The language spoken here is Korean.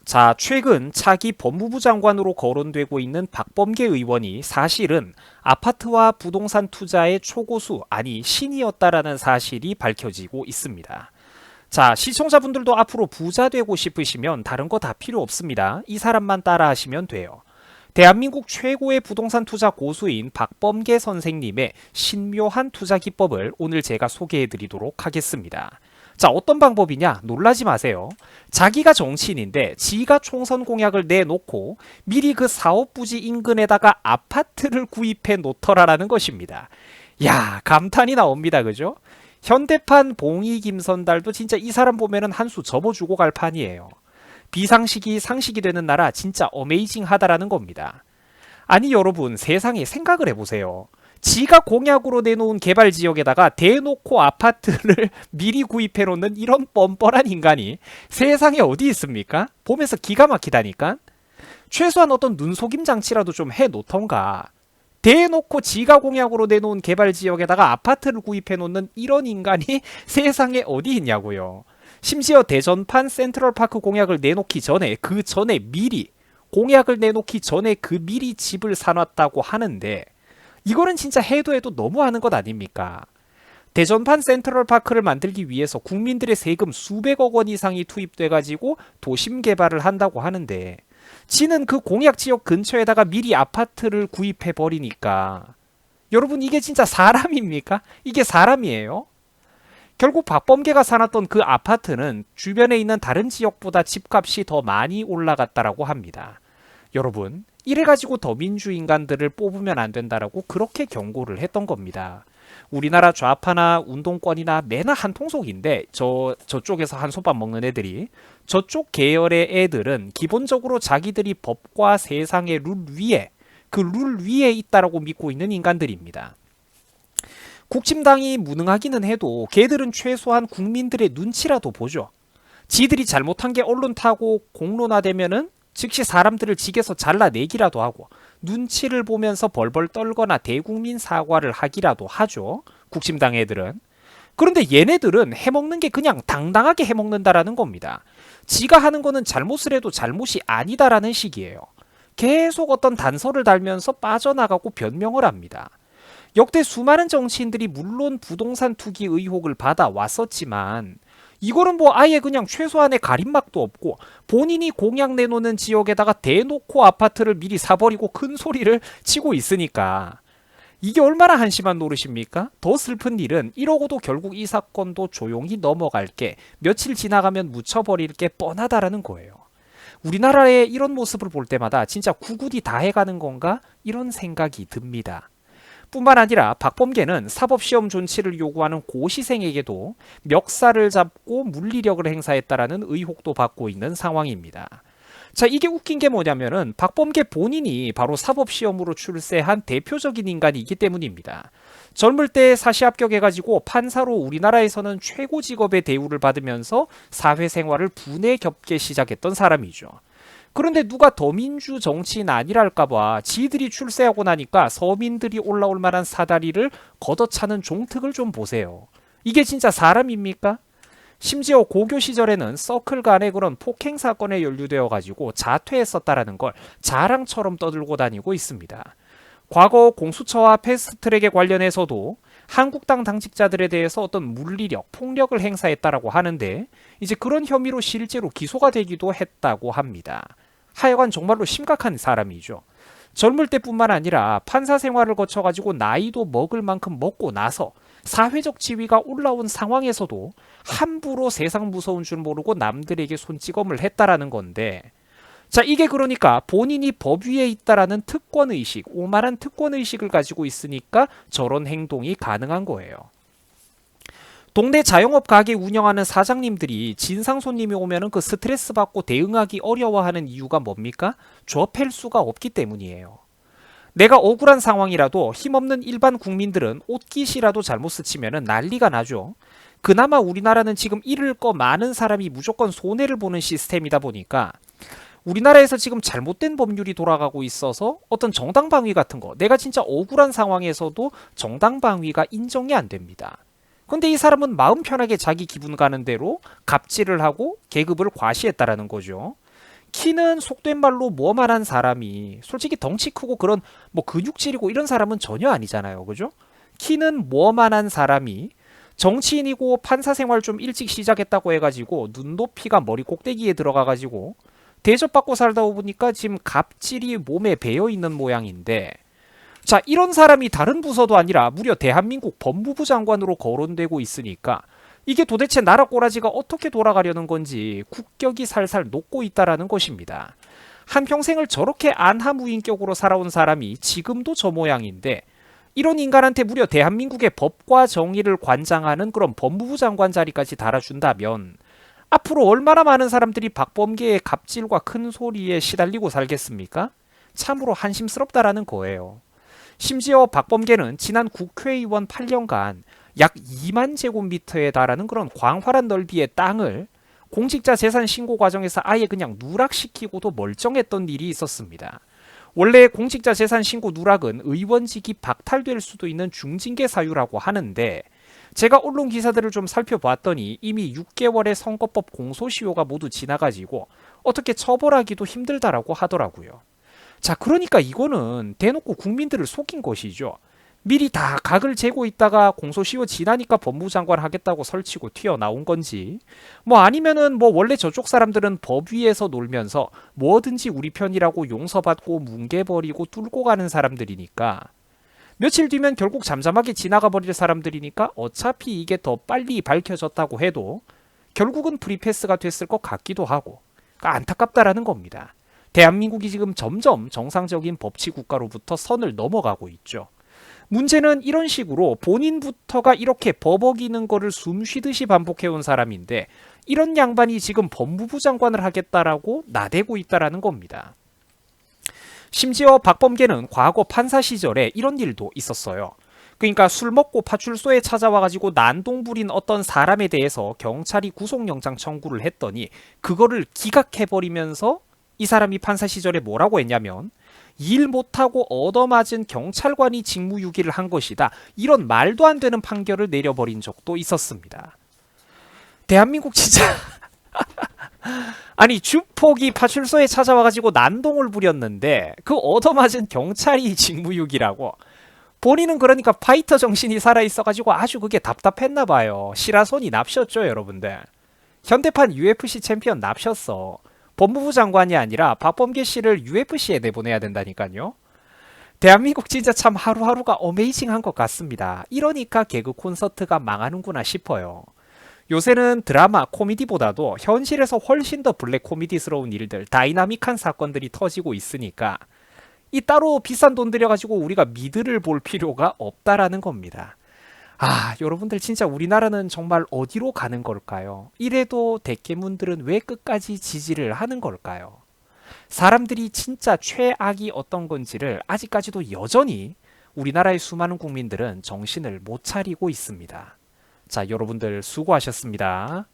자, 최근 차기 법무부 장관으로 거론되고 있는 박범계 의원이 사실은 아파트와 부동산 투자의 초고수, 아니 신이었다라는 사실이 밝혀지고 있습니다. 자, 시청자분들도 앞으로 부자 되고 싶으시면 다른 거 다 필요 없습니다. 이 사람만 따라 하시면 돼요. 대한민국 최고의 부동산 투자 고수인 박범계 선생님의 신묘한 투자 기법을 오늘 제가 소개해 드리도록 하겠습니다. 자, 어떤 방법이냐? 놀라지 마세요. 자기가 정치인인데 지가 총선 공약을 내놓고 미리 그 사업부지 인근에다가 아파트를 구입해 놓더라라는 것입니다. 야, 감탄이 나옵니다. 그죠? 현대판 봉이 김선달도 진짜 이 사람 보면은 한 수 접어주고 갈 판이에요. 비상식이 상식이 되는 나라 진짜 어메이징하다라는 겁니다. 아니 여러분, 세상에 생각을 해보세요. 지가 공약으로 내놓은 개발 지역에다가 대놓고 아파트를 미리 구입해 놓는 이런 뻔뻔한 인간이 세상에 어디 있습니까? 보면서 기가 막히다니까. 최소한 어떤 눈속임 장치라도 좀 해 놓던가. 대놓고 지가 공약으로 내놓은 개발 지역에다가 아파트를 구입해 놓는 이런 인간이 세상에 어디 있냐고요. 심지어 대전판 센트럴파크 공약을 내놓기 전에, 그 전에 미리 공약을 내놓기 전에 그 미리 집을 사놨다고 하는데, 이거는 진짜 해도 너무하는 것 아닙니까? 대전판 센트럴파크를 만들기 위해서 국민들의 세금 수백억 원 이상이 투입돼가지고 도심 개발을 한다고 하는데, 지는 그 공약 지역 근처에다가 미리 아파트를 구입해버리니까, 여러분 이게 진짜 사람입니까? 이게 사람이에요? 결국 박범계가 사놨던 그 아파트는 주변에 있는 다른 지역보다 집값이 더 많이 올라갔다라고 합니다. 여러분, 이래가지고 더민주 인간들을 뽑으면 안 된다라고 그렇게 경고를 했던 겁니다. 우리나라 좌파나 운동권이나 매나 한통속인데 저쪽에서 한솥밥 먹는 애들이, 저쪽 계열의 애들은 기본적으로 자기들이 법과 세상의 룰 위에, 그 룰 위에 있다라고 믿고 있는 인간들입니다. 국힘당이 무능하기는 해도 걔들은 최소한 국민들의 눈치라도 보죠. 지들이 잘못한 게 언론 타고 공론화되면은 즉시 사람들을 직에서 잘라내기라도 하고 눈치를 보면서 벌벌 떨거나 대국민 사과를 하기라도 하죠. 국힘당 애들은. 그런데 얘네들은 해먹는 게 그냥 당당하게 해먹는다라는 겁니다. 지가 하는 거는 잘못을 해도 잘못이 아니다라는 식이에요. 계속 어떤 단서를 달면서 빠져나가고 변명을 합니다. 역대 수많은 정치인들이 물론 부동산 투기 의혹을 받아왔었지만 이거는 뭐 아예 그냥 최소한의 가림막도 없고 본인이 공약 내놓는 지역에다가 대놓고 아파트를 미리 사버리고 큰 소리를 치고 있으니까 이게 얼마나 한심한 노릇입니까? 더 슬픈 일은 이러고도 결국 이 사건도 조용히 넘어갈 게, 며칠 지나가면 묻혀버릴 게 뻔하다라는 거예요. 우리나라의 이런 모습을 볼 때마다 진짜 구구디 다 해가는 건가? 이런 생각이 듭니다. 뿐만 아니라 박범계는 사법시험 존치를 요구하는 고시생에게도 멱살을 잡고 물리력을 행사했다라는 의혹도 받고 있는 상황입니다. 자, 이게 웃긴 게 뭐냐면은 박범계 본인이 바로 사법시험으로 출세한 대표적인 인간이기 때문입니다. 젊을 때 사시 합격해가지고 판사로 우리나라에서는 최고 직업의 대우를 받으면서 사회생활을 분에 겹게 시작했던 사람이죠. 그런데 누가 더민주 정치인 아니랄까봐 지들이 출세하고 나니까 서민들이 올라올 만한 사다리를 걷어차는 종특을 좀 보세요. 이게 진짜 사람입니까? 심지어 고교 시절에는 서클 간의 그런 폭행 사건에 연루되어가지고 자퇴했었다라는 걸 자랑처럼 떠들고 다니고 있습니다. 과거 공수처와 패스트트랙에 관련해서도 한국당 당직자들에 대해서 어떤 물리력, 폭력을 행사했다라고 하는데 이제 그런 혐의로 실제로 기소가 되기도 했다고 합니다. 하여간 정말로 심각한 사람이죠. 젊을 때뿐만 아니라 판사 생활을 거쳐가지고 나이도 먹을 만큼 먹고 나서 사회적 지위가 올라온 상황에서도 함부로 세상 무서운 줄 모르고 남들에게 손찌검을 했다라는 건데, 자, 이게 그러니까 본인이 법 위에 있다라는 특권의식, 오만한 특권의식을 가지고 있으니까 저런 행동이 가능한 거예요. 동네 자영업 가게 운영하는 사장님들이 진상 손님이 오면은 그 스트레스 받고 대응하기 어려워하는 이유가 뭡니까? 접할 수가 없기 때문이에요. 내가 억울한 상황이라도 힘없는 일반 국민들은 옷깃이라도 잘못 스치면은 난리가 나죠. 그나마 우리나라는 지금 잃을 거 많은 사람이 무조건 손해를 보는 시스템이다 보니까 우리나라에서 지금 잘못된 법률이 돌아가고 있어서 어떤 정당방위 같은 거, 내가 진짜 억울한 상황에서도 정당방위가 인정이 안 됩니다. 근데 이 사람은 마음 편하게 자기 기분 가는 대로 갑질을 하고 계급을 과시했다라는 거죠. 키는 속된 말로 뭐만한 사람이 솔직히 덩치 크고 그런 뭐 근육질이고 이런 사람은 전혀 아니잖아요. 그죠? 키는 뭐만한 사람이 정치인이고 판사 생활 좀 일찍 시작했다고 해가지고 눈높이가 머리 꼭대기에 들어가가지고 대접받고 살다 보니까 지금 갑질이 몸에 배어 있는 모양인데, 자, 이런 사람이 다른 부서도 아니라 무려 대한민국 법무부 장관으로 거론되고 있으니까 이게 도대체 나라 꼬라지가 어떻게 돌아가려는 건지 국격이 살살 녹고 있다라는 것입니다. 한평생을 저렇게 안하무인격으로 살아온 사람이 지금도 저 모양인데, 이런 인간한테 무려 대한민국의 법과 정의를 관장하는 그런 법무부 장관 자리까지 달아준다면 앞으로 얼마나 많은 사람들이 박범계의 갑질과 큰 소리에 시달리고 살겠습니까? 참으로 한심스럽다라는 거예요. 심지어 박범계는 지난 국회의원 8년간 약 2만 제곱미터에 달하는 그런 광활한 넓이의 땅을 공직자 재산 신고 과정에서 아예 그냥 누락시키고도 멀쩡했던 일이 있었습니다. 원래 공직자 재산 신고 누락은 의원직이 박탈될 수도 있는 중징계 사유라고 하는데, 제가 언론 기사들을 좀 살펴봤더니 이미 6개월의 선거법 공소시효가 모두 지나가지고 어떻게 처벌하기도 힘들다라고 하더라고요. 자, 그러니까 이거는 대놓고 국민들을 속인 것이죠. 미리 다 각을 재고 있다가 공소시효 지나니까 법무장관 하겠다고 설치고 튀어나온 건지, 뭐 아니면은 뭐 원래 저쪽 사람들은 법 위에서 놀면서 뭐든지 우리 편이라고 용서받고 뭉개버리고 뚫고 가는 사람들이니까, 며칠 뒤면 결국 잠잠하게 지나가 버릴 사람들이니까 어차피 이게 더 빨리 밝혀졌다고 해도 결국은 프리패스가 됐을 것 같기도 하고, 그러니까 안타깝다라는 겁니다. 대한민국이 지금 점점 정상적인 법치 국가로부터 선을 넘어가고 있죠. 문제는 이런 식으로 본인부터가 이렇게 버벅이는 거를 숨쉬듯이 반복해온 사람인데, 이런 양반이 지금 법무부 장관을 하겠다라고 나대고 있다라는 겁니다. 심지어 박범계는 과거 판사 시절에 이런 일도 있었어요. 그러니까 술 먹고 파출소에 찾아와가지고 난동 부린 어떤 사람에 대해서 경찰이 구속영장 청구를 했더니 그거를 기각해버리면서 이 사람이 판사 시절에 뭐라고 했냐면, 일 못하고 얻어맞은 경찰관이 직무유기를 한 것이다, 이런 말도 안 되는 판결을 내려버린 적도 있었습니다. 대한민국 진짜 아니, 주폭이 파출소에 찾아와가지고 난동을 부렸는데 그 얻어맞은 경찰이 직무유기라고. 본인은 그러니까 파이터 정신이 살아있어가지고 아주 그게 답답했나봐요. 시라손이 납셨죠, 여러분들. 현대판 UFC 챔피언 납셨어. 법무부 장관이 아니라 박범계 씨를 UFC에 내보내야 된다니까요. 대한민국 진짜 참 하루하루가 어메이징한 것 같습니다. 이러니까 개그 콘서트가 망하는구나 싶어요. 요새는 드라마, 코미디보다도 현실에서 훨씬 더 블랙 코미디스러운 일들, 다이나믹한 사건들이 터지고 있으니까 이 따로 비싼 돈 들여가지고 우리가 미드를 볼 필요가 없다라는 겁니다. 아, 여러분들 진짜 우리나라는 정말 어디로 가는 걸까요? 이래도 대깨문들은 왜 끝까지 지지를 하는 걸까요? 사람들이 진짜 최악이 어떤 건지를 아직까지도 여전히 우리나라의 수많은 국민들은 정신을 못 차리고 있습니다. 자, 여러분들 수고하셨습니다.